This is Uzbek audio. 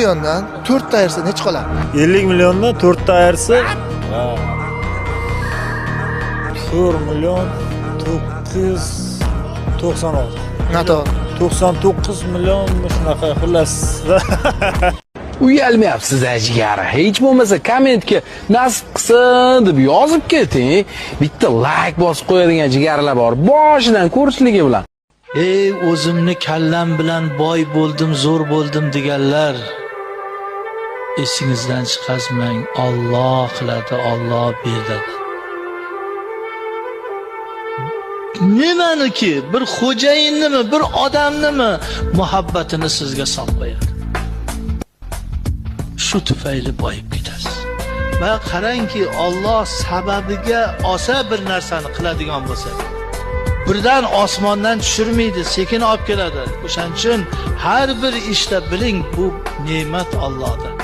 milliondan 4 ta ayirsa necha qoladi? 50 milliondan 4 ta ayirsa 4 million 996. Noto'g'ri. 99 million shunaqa xullas. Uyalmayapsiz jigar. Hech bo'lmasa kommentga nasib qilsin deb yozib keting. Bitta like bosib qo'yadigan jigarlar bor. Boshidan ko'rishligi bilan. Ey o'zimni kallam bilan boy bo'ldim, zo'r bo'ldim deganlar. Esingizdan chiqazmang. Alloh qiladi, Alloh beradi. Nimaniki, bir xo'jayinnimi, bir odamnimi muhabbatini sizga solib qo'yadi. Shu tufayli boyib ketasiz. Va qarangki, Alloh sababiga osa bir narsani qiladigan bo'lsa, birdan osmondan tushirmaydi, sekin olib keladi. O'shaning uchun har bir ishda biling, bu ne'mat Allohdan.